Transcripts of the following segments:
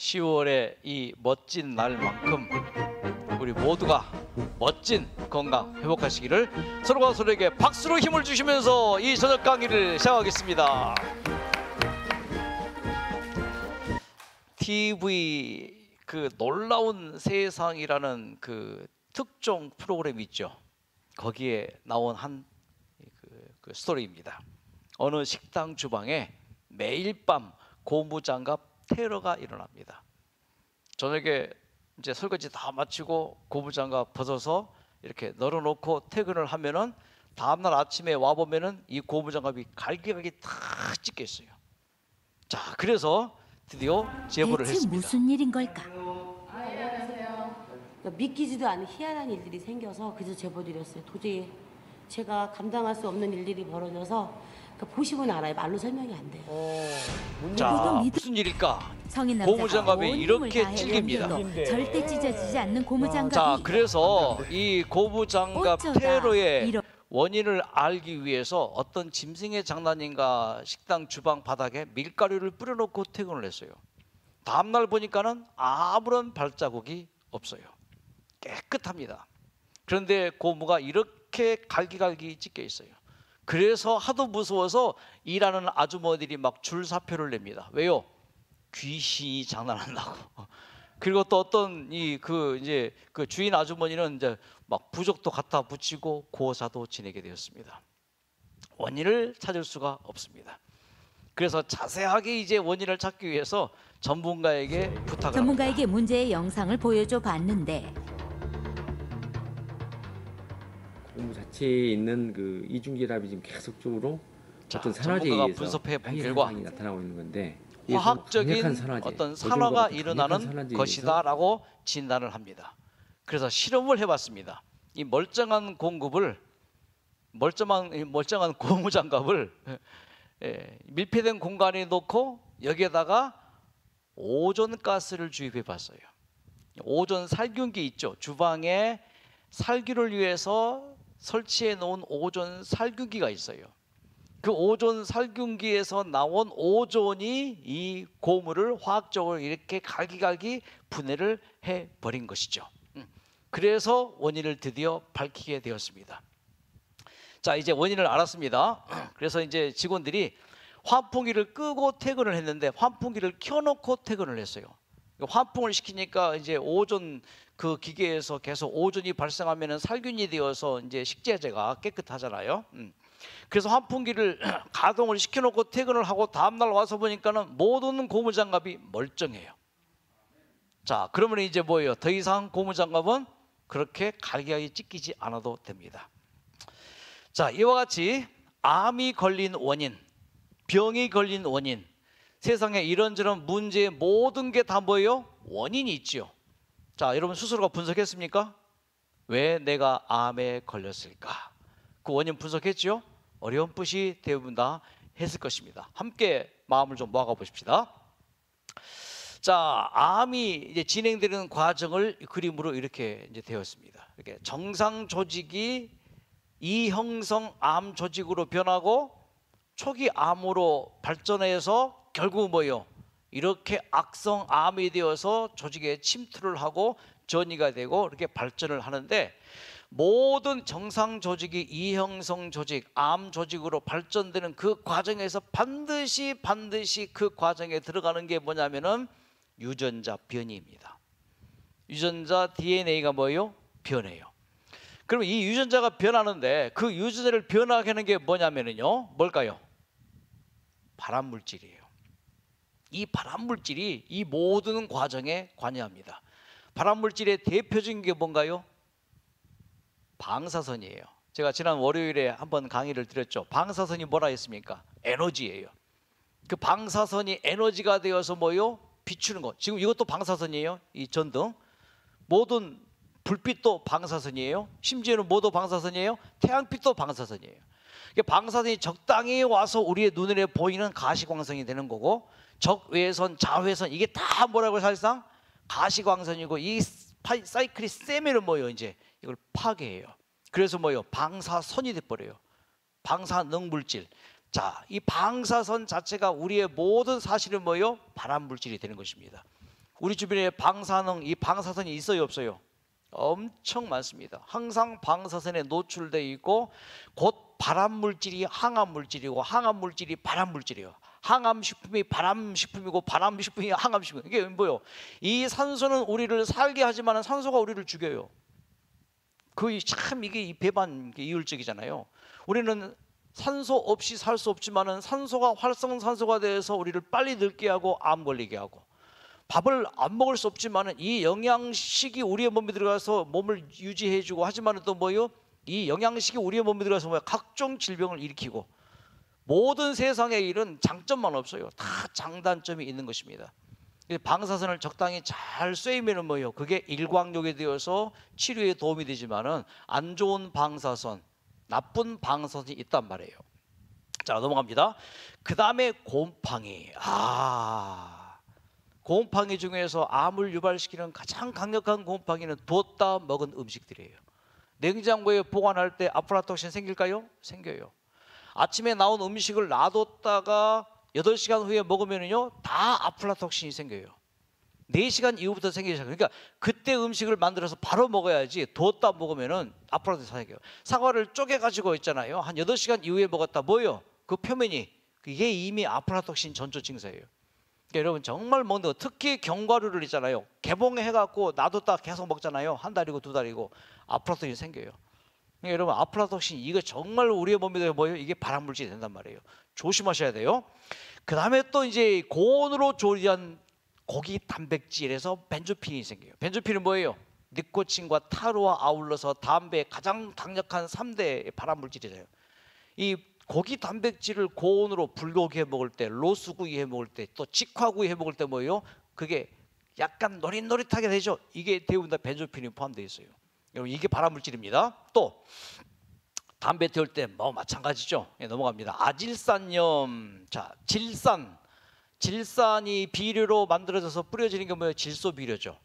10월의 이 멋진 날만큼 우리 모두가 멋진 건강 회복하시기를 서로가 서로에게 박수로 힘을 주시면서 이 저녁 강의를 시작하겠습니다. TV 그 놀라운 세상이라는 그 특종 프로그램이 있죠. 거기에 나온 한 그 스토리입니다. 어느 식당 주방에 매일 밤 고무장갑 테러가 일어납니다. 저녁에 이제 설거지 다 마치고 고무장갑 벗어서 이렇게 널어놓고 퇴근을 하면은 다음날 아침에 와 보면은 이 고무장갑이 갈기갈기 다 찢겨 있어요. 자, 그래서 드디어 제보를 대체 했습니다. 무슨 일인 걸까? 안녕하세요. 믿기지도 않은 희한한 일들이 생겨서 그래서 제보드렸어요. 도저히 제가 감당할 수 없는 일들이 벌어져서 보시면 알아요. 말로 설명이 안 돼요. 자, 무슨 일일까? 성인 고무장갑이 남자가 이렇게 온몸을 다해 찔깁니다. 연결로 절대 찢어지지 않는 고무장갑이 자, 그래서 이 고무장갑 어쩌다 테러의 이런- 원인을 알기 위해서 어떤 짐승의 장난인가 식당 주방 바닥에 밀가루를 뿌려놓고 퇴근을 했어요. 다음날 보니까는 아무런 발자국이 없어요. 깨끗합니다. 그런데 고무가 이렇게 갈기갈기 찢겨 있어요. 그래서 하도 무서워서 일하는 아주머니들이 막 줄사표를 냅니다. 왜요? 귀신이 장난한다고. 그리고 또 어떤 이제 그 주인 아주머니는 이제 막 부적도 갖다 붙이고 고사도 지내게 되었습니다. 원인을 찾을 수가 없습니다. 그래서 자세하게 이제 원인을 찾기 위해서 전문가에게 부탁을 전문가에게 합니다. 문제의 영상을 보여줘 봤는데 고무 자체에 있는 그 이중결합이 지금 계속적으로 자, 어떤 산화제에 전문가가 의해서 분석해 본 항해 결과 현상이 나타나고 있는 건데 화학적인 강력한 산화제, 어떤 오존과 산화가 같은 일어나는 강력한 산화제에 것이다라고 진단을 합니다. 그래서 실험을 해봤습니다. 이 멀쩡한 공급을 멀쩡한 고무장갑을 밀폐된 공간에 놓고 여기에다가 오존가스를 주입해 봤어요. 오존 살균기 있죠. 주방에 살균을 위해서 설치해 놓은 오존 살균기가 있어요. 그 오존 살균기에서 나온 오존이 이 고무를 화학적으로 이렇게 갈기갈기 분해를 해버린 것이죠. 그래서 원인을 드디어 밝히게 되었습니다. 자, 이제 원인을 알았습니다. 그래서 이제 직원들이 환풍기를 끄고 퇴근을 했는데 환풍기를 켜놓고 퇴근을 했어요. 환풍을 시키니까 이제 오존 그 기계에서 계속 오존이 발생하면은 살균이 되어서 이제 식재재가 깨끗하잖아요. 그래서 환풍기를 가동을 시켜놓고 퇴근을 하고 다음날 와서 보니까는 모든 고무장갑이 멀쩡해요. 자, 그러면 이제 뭐예요? 더 이상 고무장갑은 그렇게 갈기갈기 찢기지 않아도 됩니다. 자, 이와 같이 암이 걸린 원인, 병이 걸린 원인, 세상에 이런저런 문제의 모든 게 다 뭐예요? 원인이 있죠. 자, 여러분 스스로가 분석했습니까? 왜 내가 암에 걸렸을까? 그 원인 분석했죠? 어렴풋이 대부분 다 했을 것입니다. 함께 마음을 좀 모아가 보십시다. 자, 암이 이제 진행되는 과정을 그림으로 이렇게 이제 되었습니다. 이렇게 정상 조직이 이형성 암 조직으로 변하고 초기 암으로 발전해서 결국 뭐예요? 이렇게 악성 암이 되어서 조직에 침투를 하고 전이가 되고 이렇게 발전을 하는데 모든 정상 조직이 이형성 조직, 암 조직으로 발전되는 그 과정에서 반드시 그 과정에 들어가는 게 뭐냐면은 유전자 변이입니다. 유전자 DNA가 뭐예요? 변해요. 그럼 이 유전자가 변하는데 그 유전자를 변하게 하는 게 뭐냐면요, 뭘까요? 발암물질이에요. 이 발암물질이 이 모든 과정에 관여합니다. 발암물질의 대표적인 게 뭔가요? 방사선이에요. 제가 지난 월요일에 한번 강의를 드렸죠. 방사선이 뭐라 했습니까? 에너지예요. 그 방사선이 에너지가 되어서 뭐요? 비추는 것. 지금 이것도 방사선이에요. 이 전등. 모든 불빛도 방사선이에요. 심지어는 뭐도 방사선이에요? 태양빛도 방사선이에요. 방사선이 적당히 와서 우리의 눈에 보이는 가시광선이 되는 거고 적외선, 자외선 이게 다 뭐라고 사실상 가시광선이고 이 사이클이 세면은 뭐예요? 이제 이걸 파괴해요. 그래서 뭐예요? 방사선이 돼버려요. 방사능 물질. 자, 이 방사선 자체가 우리의 모든 사실은 뭐예요? 발암물질이 되는 것입니다. 우리 주변에 방사능, 이 방사선이 있어요, 없어요? 엄청 많습니다. 항상 방사선에 노출돼 있고 곧 발암 물질이 항암 물질이고 항암 물질이 발암 물질이에요. 항암 식품이 발암 식품이고 발암 식품이 항암 식품. 이게 뭐요? 이 산소는 우리를 살게 하지만 산소가 우리를 죽여요. 참 이게 이 배반 이율적이잖아요. 우리는 산소 없이 살 수 없지만은 산소가 활성산소가 돼서 우리를 빨리 늙게 하고 암 걸리게 하고, 밥을 안 먹을 수 없지만은 이 영양식이 우리의 몸에 들어가서 몸을 유지해주고, 하지만은 또 뭐요? 이 영양식이 우리의 몸에 들어가서 뭐야? 각종 질병을 일으키고. 모든 세상의 일은 장점만 없어요. 다 장단점이 있는 것입니다. 방사선을 적당히 잘 쐬면은 뭐예요? 그게 일광욕이 되어서 치료에 도움이 되지만은 안 좋은 방사선, 나쁜 방사선이 있단 말이에요. 자, 넘어갑니다. 그 다음에 곰팡이. 곰팡이 중에서 암을 유발시키는 가장 강력한 곰팡이는 뒀다 먹은 음식들이에요. 냉장고에 보관할 때 아플라톡신 생길까요? 생겨요. 아침에 나온 음식을 놔뒀다가 8시간 후에 먹으면요 다 아플라톡신이 생겨요. 4시간 이후부터 생기기 시작해요. 그러니까 그때 음식을 만들어서 바로 먹어야지 뒀다 먹으면은 아플라톡신이 생겨요. 사과를 쪼개가지고 있잖아요. 한 8시간 이후에 먹었다. 뭐예요? 그 표면이, 그게 이미 아플라톡신 전조 증세예요. 그러니까 여러분 정말 먹는 거, 특히 견과류를 있잖아요. 개봉해갖고 놔뒀다 계속 먹잖아요. 한 달이고 2달이고 아플라톡신이 생겨요. 그러니까 여러분 아플라톡신 이거 정말 우리의 몸에 대해 뭐예요? 이게 발암물질이 된단 말이에요. 조심하셔야 돼요. 그 다음에 또 이제 고온으로 조리한 고기 단백질에서 벤조핀이 생겨요. 벤조핀은 뭐예요? 니코틴과 타르와 아울러서 담배의 가장 강력한 3대 발암물질이에요. 이 고기 단백질을 고온으로 불고기 해 먹을 때, 로스구이 해 먹을 때, 또 직화구이 해 먹을 때 뭐예요? 그게 약간 노릿노릿하게 되죠. 이게 대부분 다 벤조핀이 포함되어 있어요. 여러분 이게 발암물질입니다. 또 담배 태울 때 뭐 마찬가지죠. 넘어갑니다. 아질산염. 자, 질산이 비료로 만들어져서 뿌려지는 게 뭐예요? 질소 비료죠.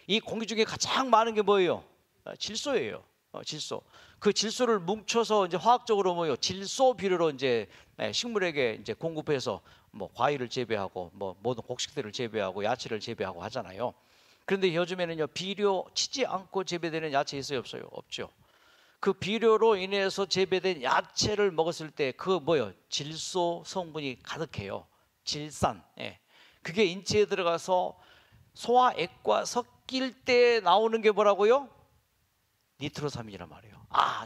이 공기 중에 가장 많은 게 뭐예요? 질소예요. 질소. 그 질소를 뭉쳐서 이제 화학적으로 뭐예요? 질소 비료로 이제 식물에게 이제 공급해서 뭐 과일을 재배하고 뭐 모든 곡식들을 재배하고 야채를 재배하고 하잖아요. 그런데 요즘에는요 비료 치지 않고 재배되는 야채 있어요, 없어요? 없죠. 그 비료로 인해서 재배된 야채를 먹었을 때 그 뭐예요? 질소 성분이 가득해요. 질산. 그게 인체에 들어가서 소화액과 섞일 때 나오는 게 뭐라고요? 니트로사민이란 말이에요.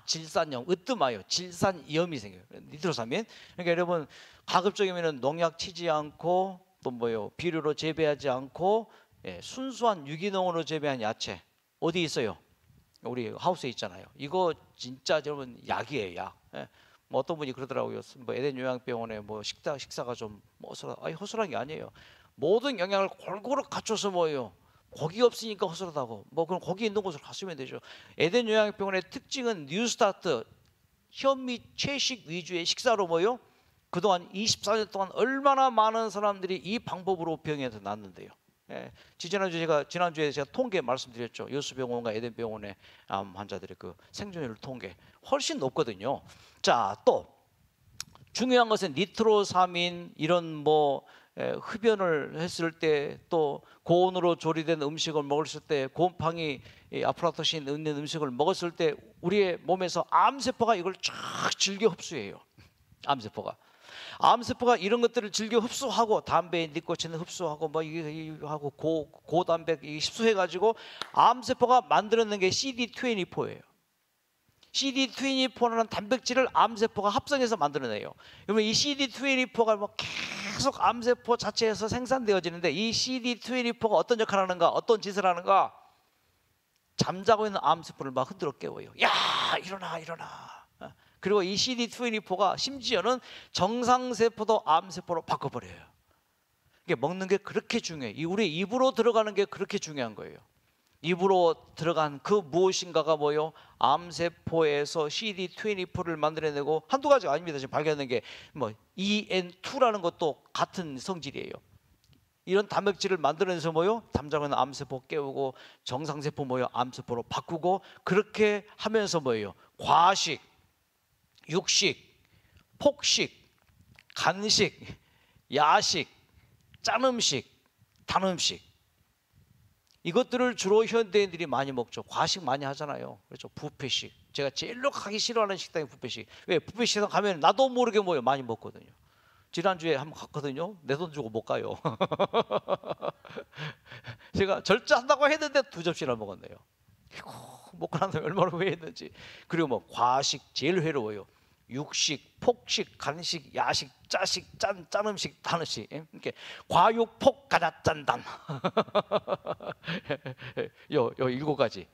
질산염, 으뜸하여 질산염이 생겨요. 니트로사민. 그러니까 여러분 가급적이면 농약 치지 않고 또 뭐예요? 비료로 재배하지 않고 순수한 유기농으로 재배한 야채 어디 있어요? 우리 하우스에 있잖아요. 이거 진짜 여러분 약이에요, 약. 뭐 어떤 분이 그러더라고요. 뭐 에덴 요양병원에 뭐 식사가 좀 허술한 게 아니에요. 모든 영양을 골고루 갖춰서 뭐예요? 고기 없으니까 허술하다고. 뭐 그럼 고기 있는 곳으로 갔으면 되죠. 에덴 요양병원의 특징은 뉴스타트 현미 채식 위주의 식사로 뭐예요? 그동안 24년 동안 얼마나 많은 사람들이 이 방법으로 병에서 낫는데요. 지난주에 제가 통계 말씀드렸죠. 여수병원과 에덴병원의 암 환자들의 그 생존율 통계 훨씬 높거든요. 자, 또 중요한 것은 니트로사민 이런 뭐 흡연을 했을 때, 또 고온으로 조리된 음식을 먹었을 때, 곰팡이 아플라토신 있는 음식을 먹었을 때 우리의 몸에서 암세포가 이걸 쫙 즐겨 흡수해요. 암세포가 이런 것들을 즐겨 흡수하고 담배에 니코틴을 흡수하고 뭐 이게 하고 고단백 흡수해 가지고 암세포가 만들어낸 게 CD24예요. CD24라는 단백질을 암세포가 합성해서 만들어내요. 그러면 이 CD24가 뭐 계속 암세포 자체에서 생산되어지는데, 이 CD24가 어떤 역할을 하는가, 어떤 짓을 하는가? 잠자고 있는 암세포를 막 흔들어 깨워요. 야, 일어나. 그리고 이 CD24가 심지어는 정상세포도 암세포로 바꿔버려요. 이게 먹는 게 그렇게 중요해요. 우리 입으로 들어가는 게 그렇게 중요한 거예요. 입으로 들어간 그 무엇인가가 뭐요? 암세포에서 CD24를 만들어내고, 한두 가지가 아닙니다. 지금 발견된 게 뭐 EN2라는 것도 같은 성질이에요. 이런 단백질을 만들어내서 뭐요? 잠자고 있는 암세포 깨우고 정상세포 뭐요? 암세포로 바꾸고, 그렇게 하면서 뭐예요? 과식, 육식, 폭식, 간식, 야식, 짠 음식, 단 음식, 이것들을 주로 현대인들이 많이 먹죠. 과식 많이 하잖아요. 그렇죠. 뷔페식. 제가 제일로 가기 싫어하는 식당이 뷔페식. 왜? 뷔페식당 가면 나도 모르게 뭐요 많이 먹거든요. 지난주에 한번 갔거든요. 내 돈 주고 못 가요. 제가 절제한다고 했는데 2접시나 먹었네요. 먹고 난 다음에 얼마나 후회했는지. 그리고 뭐 과식 제일 괴로워요. 육식, 폭식, 간식, 야식, 짜식, 짠 음식, 단 음식. 이렇게 과육, 폭, 가자, 짠단. 요 7가지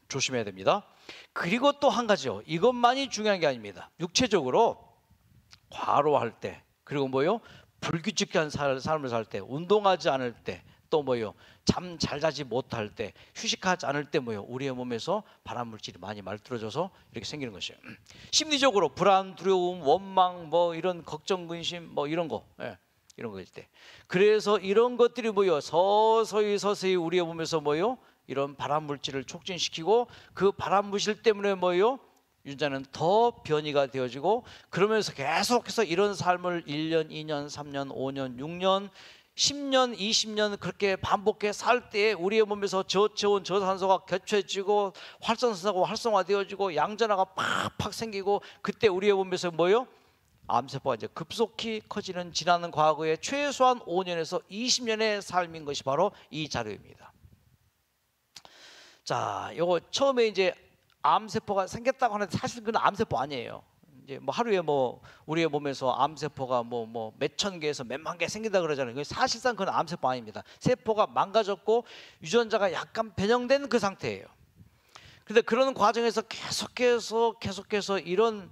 조심해야 됩니다. 그리고 또 한 가지요. 이것만이 중요한 게 아닙니다. 육체적으로 과로할 때, 그리고 뭐요? 불규칙한 삶을 살 때, 운동하지 않을 때, 또 뭐요? 잠 잘 자지 못할 때, 휴식하지 않을 때 뭐요? 우리의 몸에서 발암 물질이 많이 말들어져서 이렇게 생기는 것이에요. 심리적으로 불안, 두려움, 원망, 뭐 이런 걱정, 근심, 뭐 이런 거, 이런 거일 때. 그래서 이런 것들이 뭐요? 서서히 우리의 몸에서 뭐요? 이런 발암 물질을 촉진시키고 그 발암 물질 때문에 뭐요? 유전자는 더 변이가 되어지고 그러면서 계속해서 이런 삶을 1년, 2년, 3년, 5년, 6년, 10년, 20년 그렇게 반복해 살 때 우리의 몸에서 저체온, 저산소가 교체해지고 활성산소가 활성화되어지고 양전화가 팍팍 생기고 그때 우리의 몸에서 뭐요? 암세포가 이제 급속히 커지는 지나는 과거의 최소한 5년에서 20년의 삶인 것이 바로 이 자료입니다. 자, 요거 처음에 이제 암세포가 생겼다고 하는데 사실 그건 암세포 아니에요. 이제 뭐 하루에 뭐 우리의 몸에서 암세포가 뭐 몇천 개에서 몇만 개 생긴다 그러잖아요. 사실상 그건 암세포 아닙니다. 세포가 망가졌고 유전자가 약간 변형된 그 상태예요. 그런데 그런 과정에서 계속해서 이런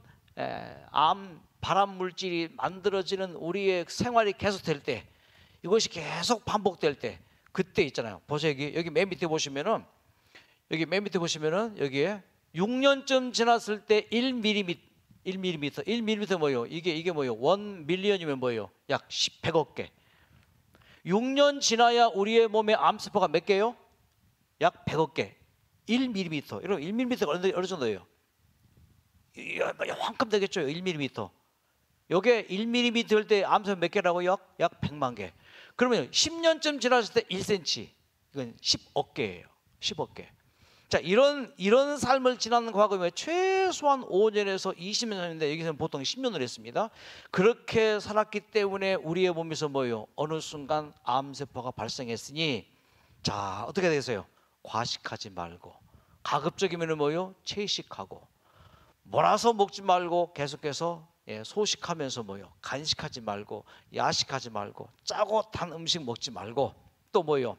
암 발암 물질이 만들어지는 우리의 생활이 계속될 때, 이것이 계속 반복될 때, 그때 있잖아요. 보세요. 여기 맨 밑에 보시면은 여기에 6년쯤 지났을 때 1mm 뭐예요? 이게 뭐예요? 1밀리언이면 뭐예요? 약 100억 개. 6년 지나야 우리의 몸에 암세포가 몇 개요? 약 100억 개. 1mm. 여러분 1mm가 어느 정도예요? 한큼 되겠죠? 1mm. 요게 1mm 될 때 암세포 몇 개라고요? 약 100만 개. 그러면 10년쯤 지났을 때 1cm. 이건 10억 개예요. 10억 개. 자, 이런 삶을 지나는 과거에 최소한 5년에서 20년인데 여기서는 보통 10년을 했습니다. 그렇게 살았기 때문에 우리의 몸에서 뭐예요? 어느 순간 암세포가 발생했으니 자, 어떻게 되겠어요? 과식하지 말고 가급적이면 뭐예요? 채식하고 몰아서 먹지 말고 계속해서 소식하면서 뭐예요? 간식하지 말고 야식하지 말고 짜고 단 음식 먹지 말고 또 뭐예요?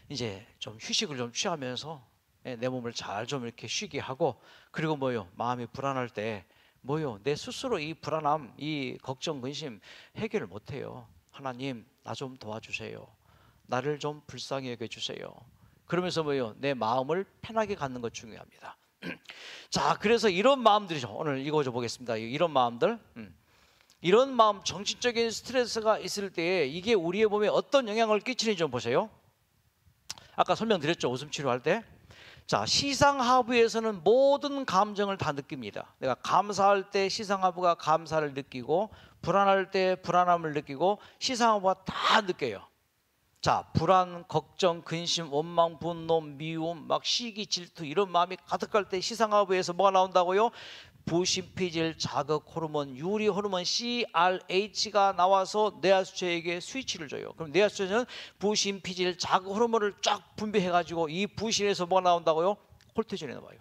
이제 좀 휴식을 좀 취하면서 내 몸을 잘 좀 이렇게 쉬게 하고 그리고 뭐요? 마음이 불안할 때 뭐요? 내 스스로 이 불안함, 이 걱정, 근심 해결을 못 해요. 하나님, 나 좀 도와주세요. 나를 좀 불쌍히 여겨 주세요. 그러면서 뭐요? 내 마음을 편하게 갖는 것 중요합니다. 자, 그래서 이런 마음들이죠. 오늘 읽어줘 보겠습니다. 이런 마음들. 이런 마음, 정신적인 스트레스가 있을 때 이게 우리의 몸에 어떤 영향을 끼치는지 좀 보세요. 아까 설명드렸죠. 웃음 치료할 때. 자, 시상하부에서는 모든 감정을 다 느낍니다. 내가 감사할 때 시상하부가 감사를 느끼고 불안할 때 불안함을 느끼고 시상하부가 다 느껴요. 자, 불안, 걱정, 근심, 원망, 분노, 미움, 막 시기, 질투 이런 마음이 가득할 때 시상하부에서 뭐가 나온다고요? 부신피질, 자극 호르몬, 유리 호르몬 CRH가 나와서 뇌하수체에게 스위치를 줘요. 그럼 뇌하수체는 부신피질, 자극 호르몬을 쫙 분비해가지고 이 부신에서 뭐가 나온다고요? 콜티졸이 나와요.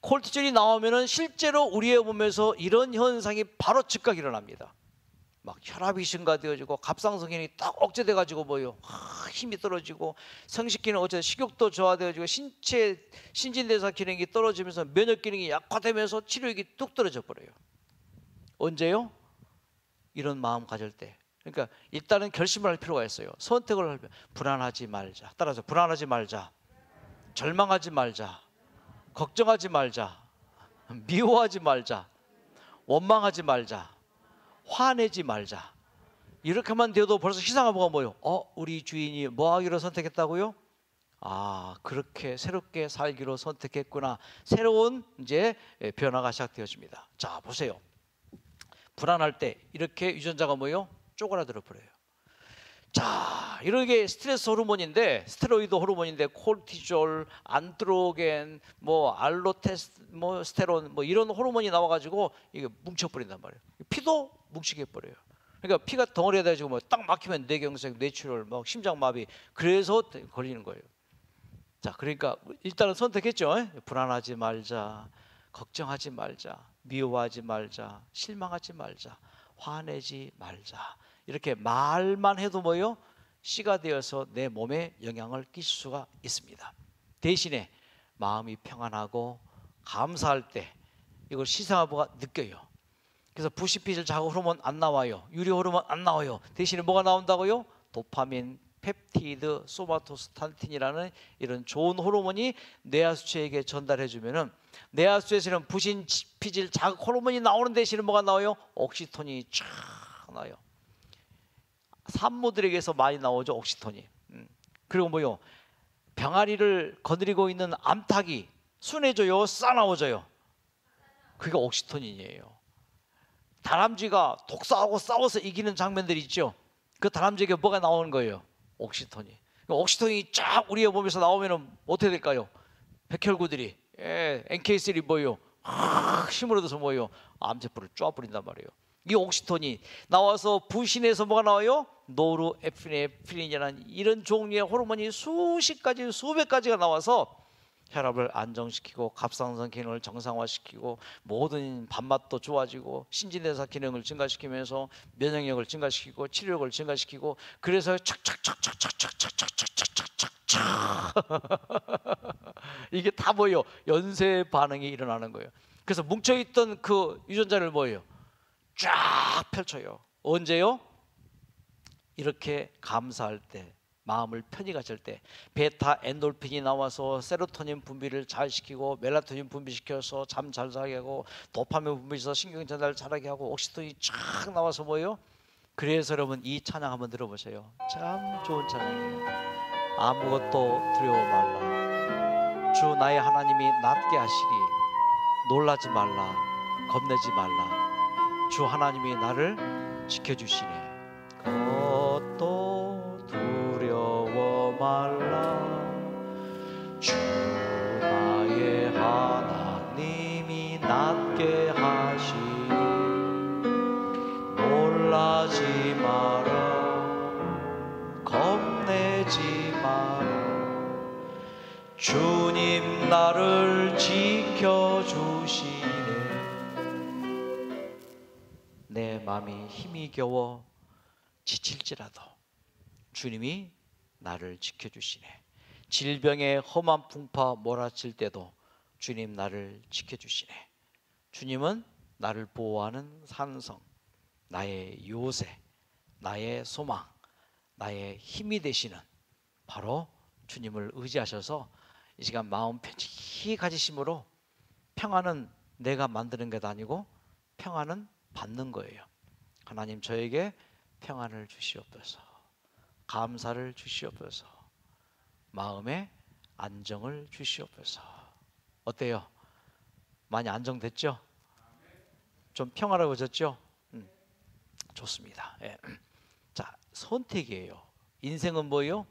콜티졸이 나오면은 실제로 우리의 몸에서 이런 현상이 바로 즉각 일어납니다. 막 혈압이 증가되어지고 갑상선균이 딱 억제돼가지고 뭐요? 힘이 떨어지고 성식기능 어쨌든 식욕도 저하되어지고 신진대사 기능이 떨어지면서 면역 기능이 약화되면서 치료력이 뚝 떨어져 버려요. 언제요? 이런 마음 가질 때. 그러니까 일단은 결심을 할 필요가 있어요. 선택을 할 불안하지 말자. 따라서 불안하지 말자. 절망하지 말자. 걱정하지 말자. 미워하지 말자. 원망하지 말자. 화내지 말자. 이렇게만 되어도 벌써 시상하부가 뭐요? 우리 주인이 뭐 하기로 선택했다고요? 아, 그렇게 새롭게 살기로 선택했구나. 새로운 이제 변화가 시작되어집니다. 자, 보세요. 불안할 때 이렇게 유전자가 뭐요? 쪼그라들어 버려요. 자, 이런 게 스트레스 호르몬인데, 스테로이드 호르몬인데, 콜티졸, 안드로겐, 뭐 알로테스, 뭐 스테론, 뭐 이런 호르몬이 나와가지고 이게 뭉쳐버린단 말이에요. 피도 뭉치게 해버려요. 그러니까 피가 덩어리가 돼가지고 뭐 딱 막히면 뇌경색, 뇌출혈, 막 심장마비, 그래서 걸리는 거예요. 자, 그러니까 일단은 선택했죠. 불안하지 말자, 걱정하지 말자, 미워하지 말자, 실망하지 말자, 화내지 말자. 이렇게 말만 해도 뭐요? 씨가 되어서 내 몸에 영향을 끼칠 수가 있습니다. 대신에 마음이 평안하고 감사할 때 이걸 시상하부가 느껴요. 그래서 부시피질 자극 호르몬 안 나와요. 유리 호르몬 안 나와요. 대신에 뭐가 나온다고요? 도파민, 펩티드, 소마토스탄틴이라는 이런 좋은 호르몬이 뇌하수체에게 전달해 주면은 뇌하수체에서는 부신피질 자극 호르몬이 나오는 대신에 뭐가 나와요? 옥시톤이 쫙 나와요. 산모들에게서 많이 나오죠, 옥시톤이. 그리고 뭐요? 병아리를 거느리고 있는 암탉이 순해져요, 싸나워져요? 그게 옥시토닌이에요. 다람쥐가 독사하고 싸워서 이기는 장면들이 있죠. 그 다람쥐에게 뭐가 나오는 거예요? 옥시토닌. 옥시토닌이 쫙 우리의 몸에서 나오면 어떻게 될까요? 백혈구들이 NK3 뭐예요? 힘을 얻어서 뭐예요? 암세포를 쪼아버린단 말이에요. 이 옥시토닌이 나와서 부신에서 뭐가 나와요? 노르에피네프린이라는 이런 종류의 호르몬이 수십 가지, 수백 가지가 나와서 혈압을 안정시키고 갑상선 기능을 정상화시키고 모든 밥맛도 좋아지고 신진대사 기능을 증가시키면서 면역력을 증가시키고 치료력을 증가시키고 그래서 이게 다 뭐예요? 연쇄 반응이 일어나는 거예요. 그래서 뭉쳐있던 그 유전자를 뭐예요? 쫙 펼쳐요. 언제요? 이렇게 감사할 때, 마음을 편히 가질 때 베타 엔돌핀이 나와서 세로토닌 분비를 잘 시키고 멜라토닌 분비시켜서 잠 잘 자게 하고 도파민 분비해서 신경 전달 잘하게 하고 옥시토닌이 쫙 나와서 뭐예요? 그래서 여러분 이 찬양 한번 들어보세요. 참 좋은 찬양이에요. 아무것도 두려워 말라. 주 나의 하나님이 낫게 하시리. 놀라지 말라. 겁내지 말라. 주 하나님이 나를 지켜주시네. 것도 두려워 말라. 주 나의 하나님이 낫게 하시니 놀라지 마라. 겁내지 마라. 주님 나를 지켜주시네. 내 마음이 힘이 겨워 지칠지라도 주님이 나를 지켜주시네. 질병의 험한 풍파 몰아칠 때도 주님 나를 지켜주시네. 주님은 나를 보호하는 산성, 나의 요새, 나의 소망, 나의 힘이 되시는 바로 주님을 의지하셔서 이 시간 마음 편히 가지심으로 평안은 내가 만드는 게 아니고 평안은 받는 거예요. 하나님 저에게 평안을 주시옵소서. 감사를 주시옵소서. 마음에 안정을 주시옵소서. 어때요? 많이 안정됐죠? 좀 평화로워졌죠? 좋습니다. 예. 자, 선택이에요. 인생은 뭐예요?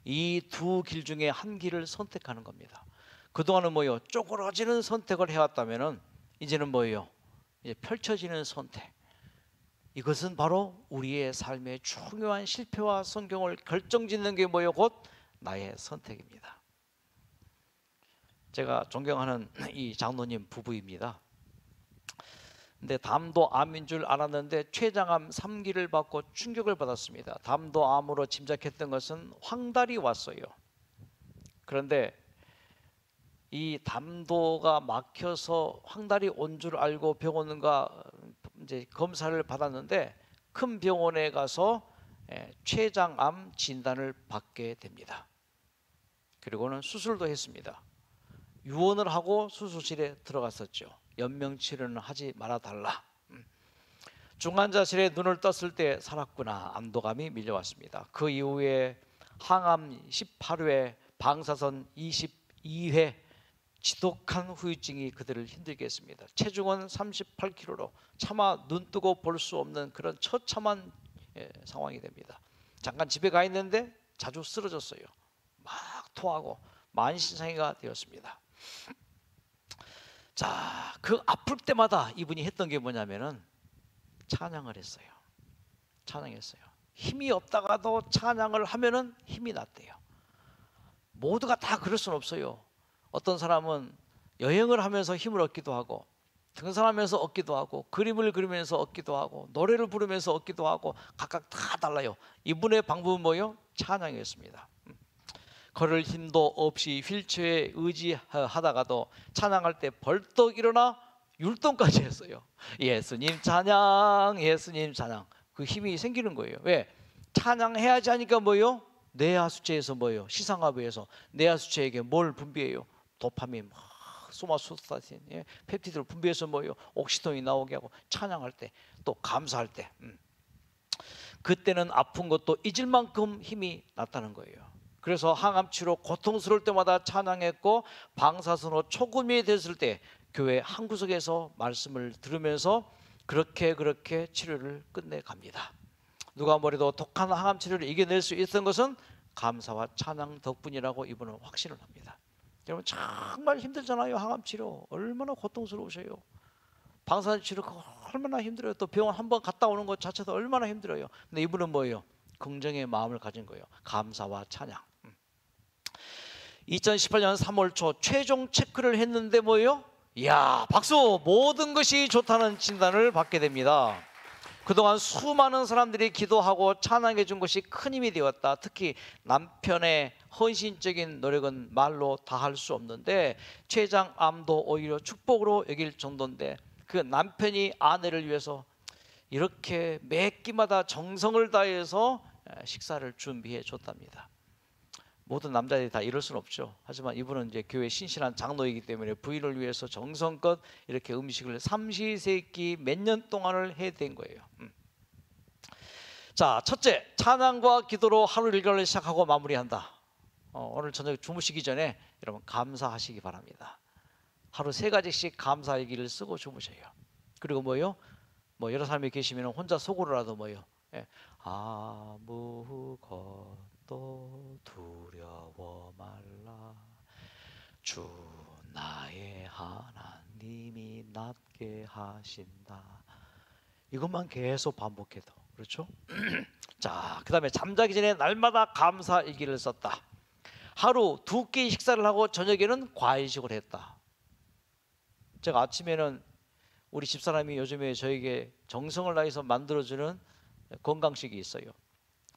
이 두 길 중에 한 길을 선택하는 겁니다. 그동안은 뭐예요? 쪼그라지는 선택을 해왔다면은 이제는 뭐예요? 이제 펼쳐지는 선택. 이것은 바로 우리의 삶의 중요한 실패와 성공을 결정짓는 게 뭐예요? 곧 나의 선택입니다. 제가 존경하는 이 장로님 부부입니다. 근데 담도 암인 줄 알았는데 췌장암 3기를 받고 충격을 받았습니다. 담도 암으로 짐작했던 것은 황달이 왔어요. 그런데 이 담도가 막혀서 황달이 온 줄 알고 병원과 이제 검사를 받았는데 큰 병원에 가서 췌장암 진단을 받게 됩니다. 그리고는 수술도 했습니다. 유언을 하고 수술실에 들어갔었죠. 연명치료는 하지 말아달라. 중환자실에 눈을 떴을 때 살았구나. 안도감이 밀려왔습니다. 그 이후에 항암 18회, 방사선 22회 지독한 후유증이 그들을 힘들게 했습니다. 체중은 38kg로 차마 눈 뜨고 볼 수 없는 그런 처참한 상황이 됩니다. 잠깐 집에 가 있는데 자주 쓰러졌어요. 막 토하고 만신창이가 되었습니다. 자, 그 아플 때마다 이분이 했던 게 뭐냐면은 찬양을 했어요. 찬양했어요. 힘이 없다가도 찬양을 하면은 힘이 났대요. 모두가 다 그럴 수는 없어요. 어떤 사람은 여행을 하면서 힘을 얻기도 하고, 등산하면서 얻기도 하고, 그림을 그리면서 얻기도 하고, 노래를 부르면서 얻기도 하고, 각각 다 달라요. 이분의 방법은 뭐예요? 찬양이었습니다. 걸을 힘도 없이 휠체어에 의지하다가도 찬양할 때 벌떡 일어나 율동까지 했어요. 예수님 찬양, 예수님 찬양. 그 힘이 생기는 거예요. 왜? 찬양해야지 하니까 뭐예요? 뇌하수체에서 뭐예요? 시상하부에서 뇌하수체에게 뭘 분비해요? 도파민, 소마토스타틴, 펩티드를 분비해서 뭐예요? 옥시톤이 나오게 하고, 찬양할 때, 또 감사할 때, 그때는 아픈 것도 잊을 만큼 힘이 났다는 거예요. 그래서 항암치료 고통스러울 때마다 찬양했고, 방사선으로 초금이 됐을 때 교회 한 구석에서 말씀을 들으면서 그렇게 치료를 끝내갑니다. 누가 뭐래도 독한 항암치료를 이겨낼 수 있었던 것은 감사와 찬양 덕분이라고 이분은 확신을 합니다. 여러분 정말 힘들잖아요. 항암치료 얼마나 고통스러우세요. 방사선치료 얼마나 힘들어요. 또 병원 한번 갔다 오는 것 자체도 얼마나 힘들어요. 근데 이분은 뭐예요? 긍정의 마음을 가진 거예요. 감사와 찬양. 2018년 3월 초 최종 체크를 했는데 뭐예요? 이야, 박수! 모든 것이 좋다는 진단을 받게 됩니다. 그동안 수많은 사람들이 기도하고 찬양해 준 것이 큰 힘이 되었다. 특히 남편의 헌신적인 노력은 말로 다 할 수 없는데 췌장암도 오히려 축복으로 여길 정도인데, 그 남편이 아내를 위해서 이렇게 매 끼마다 정성을 다해서 식사를 준비해 줬답니다. 모든 남자들이 다 이럴 수는 없죠. 하지만 이분은 이제 교회 신실한 장로이기 때문에 부인을 위해서 정성껏 이렇게 음식을 삼시세끼 몇 년 동안을 해댄 거예요. 자, 첫째, 찬양과 기도로 하루 일과를 시작하고 마무리한다. 오늘 저녁 주무시기 전에 여러분 감사하시기 바랍니다. 하루 3가지씩 감사 일기를 쓰고 주무셔요. 그리고 뭐요? 뭐 여러 사람이 계시면 혼자 속으로라도 뭐요? 아무것도 두려워 말라. 주 나의 하나님이 낫게 하신다. 이것만 계속 반복해도 그렇죠? 자, 그 다음에 잠자기 전에 날마다 감사 일기를 썼다. 하루 2끼 식사를 하고 저녁에는 과일식을 했다. 제가 아침에는 우리 집사람이 요즘에 저에게 정성을 다해서 만들어주는 건강식이 있어요.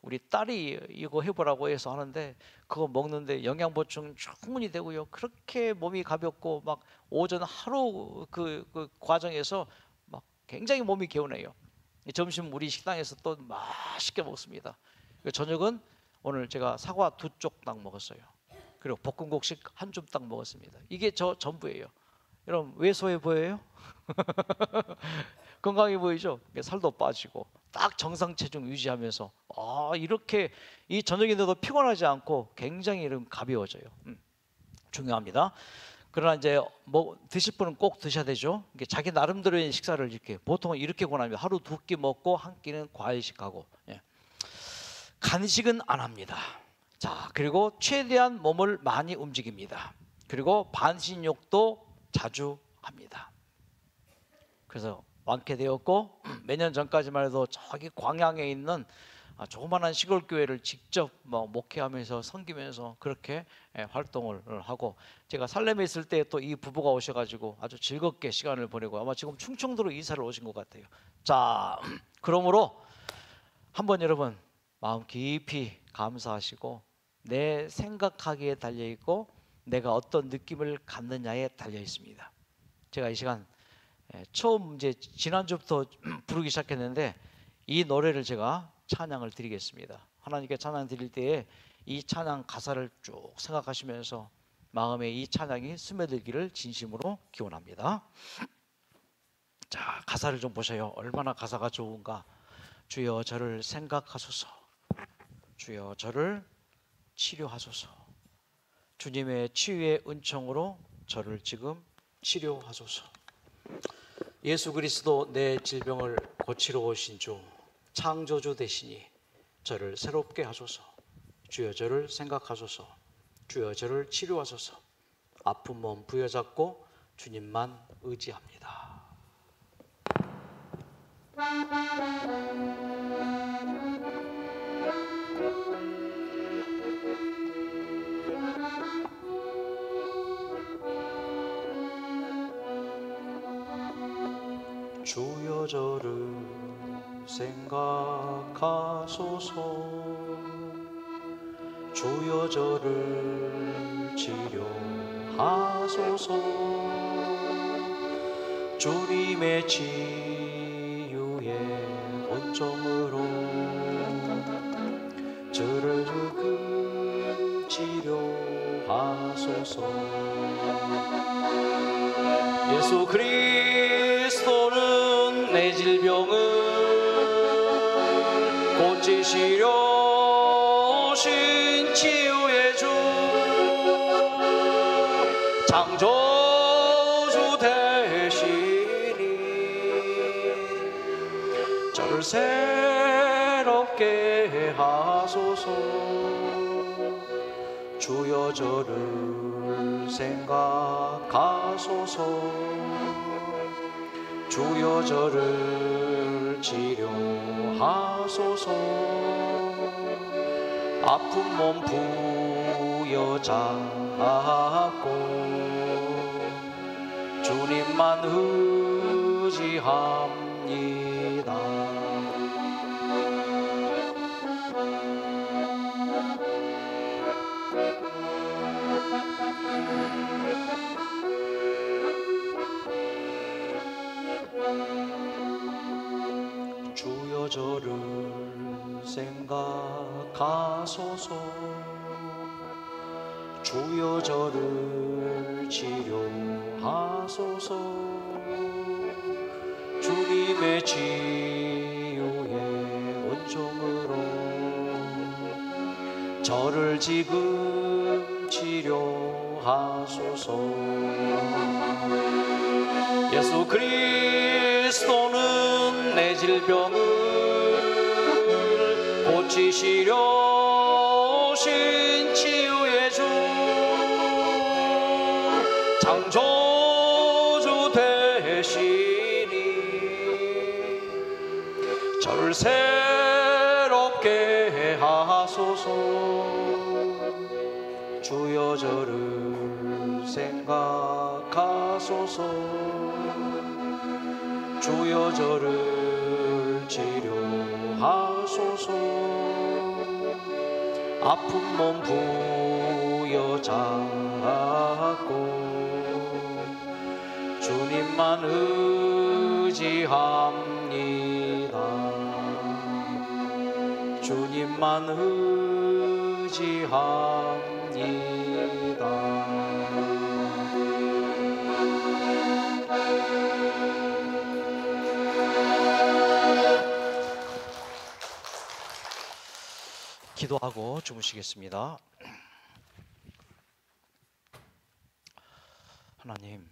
우리 딸이 이거 해보라고 해서 하는데 그거 먹는데 영양 보충 충분히 되고요. 그렇게 몸이 가볍고 막 오전 하루 그 과정에서 막 굉장히 몸이 개운해요. 점심 우리 식당에서 또 맛있게 먹습니다. 저녁은 오늘 제가 사과 2쪽 딱 먹었어요. 그리고 볶음국식 1줌 딱 먹었습니다. 이게 저 전부예요. 여러분 왜 소해 보여요? 건강해 보이죠? 살도 빠지고 딱 정상 체중 유지하면서 이렇게 이 저녁인데도 피곤하지 않고 굉장히 이런 가벼워져요. 중요합니다. 그러나 이제 뭐 드실 분은 꼭 드셔야 되죠. 자기 나름대로의 식사를 이렇게 보통은 이렇게 권합니다. 하루 2끼 먹고 1끼는 과일식하고, 간식은 안 합니다. 자, 그리고 최대한 몸을 많이 움직입니다. 그리고 반신욕도 자주 합니다. 그래서 완쾌되었고 몇 년 전까지만 해도 저기 광양에 있는 조그마한 시골 교회를 직접 목회하면서 섬기면서 그렇게 활동을 하고, 제가 살렘에 있을 때 또 이 부부가 오셔가지고 아주 즐겁게 시간을 보내고 아마 지금 충청도로 이사를 오신 것 같아요. 자, 그러므로 한번 여러분 마음 깊이 감사하시고 내 생각하기에 달려 있고 내가 어떤 느낌을 갖느냐에 달려 있습니다. 제가 이 시간 처음 이제 지난주부터 부르기 시작했는데 이 노래를 제가 찬양을 드리겠습니다. 하나님께 찬양 드릴 때에 이 찬양 가사를 쭉 생각하시면서 마음에 이 찬양이 스며들기를 진심으로 기원합니다. 자, 가사를 좀 보세요. 얼마나 가사가 좋은가. 주여 저를 생각하소서. 주여 저를 치료하소서. 주님의 치유의 은총으로 저를 지금 치료하소서. 예수 그리스도 내 질병을 고치러 오신 주, 창조주 되시니 저를 새롭게 하소서. 주여 저를 생각하소서. 주여 저를 치료하소서. 아픈 몸 부여잡고 주님만 의지합니다. 주여 저를 생각하소서. 주여 저를 치료하소서. 주님의 치유의 온정으로 저를 조금 치료하소서. 예수 그리스도는 내 질병을 고치시려 오신 치유의 주, 창조주 되시니 저를 새롭게 하소서. 주여 저를 생각하소서. 주여 저를 치료하소서. 아픈 몸 부여잡고 주님만 의지합니다. 주여 저를 생각하소서. 주여 저를 치료하소서. 주님의 치유의 온정으로 저를 지금 치료하소서. 예수 그리스도는 내 질병을 고치시려 오신 치유의 주, 창조주 되시니 저를 새롭게 하소서. 주여 저를 생각하소서. 주여 저를 치료하소서. 아픈 몸 부여잡고 주님만 의지합니다. 주님만 의지합니다. 기도하고 주무시겠습니다. 하나님,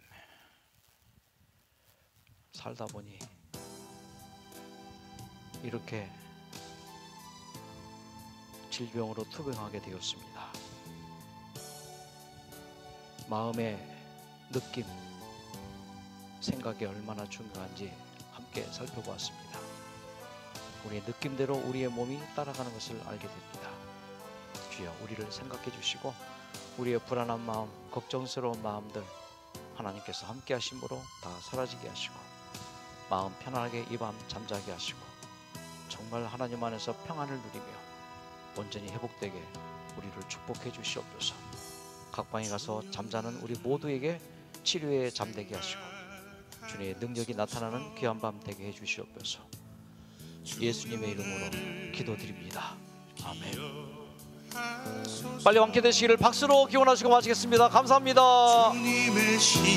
살다 보니 이렇게 질병으로 투병하게 되었습니다. 마음의 느낌, 생각이 얼마나 중요한지 함께 살펴보았습니다. 우리의 느낌대로 우리의 몸이 따라가는 것을 알게 됩니다. 주여, 우리를 생각해 주시고 우리의 불안한 마음, 걱정스러운 마음들 하나님께서 함께 하심으로 다 사라지게 하시고 마음 편안하게 이 밤 잠자게 하시고 정말 하나님 안에서 평안을 누리며 온전히 회복되게 우리를 축복해 주시옵소서. 각 방에 가서 잠자는 우리 모두에게 치료에 잠들게 하시고 주님의 능력이 나타나는 귀한 밤 되게 해 주시옵소서. 예수님의 이름으로 기도드립니다. 아멘. 빨리 완쾌 되시기를 박수로 기원하시고 마치겠습니다. 감사합니다. 주님의 십자가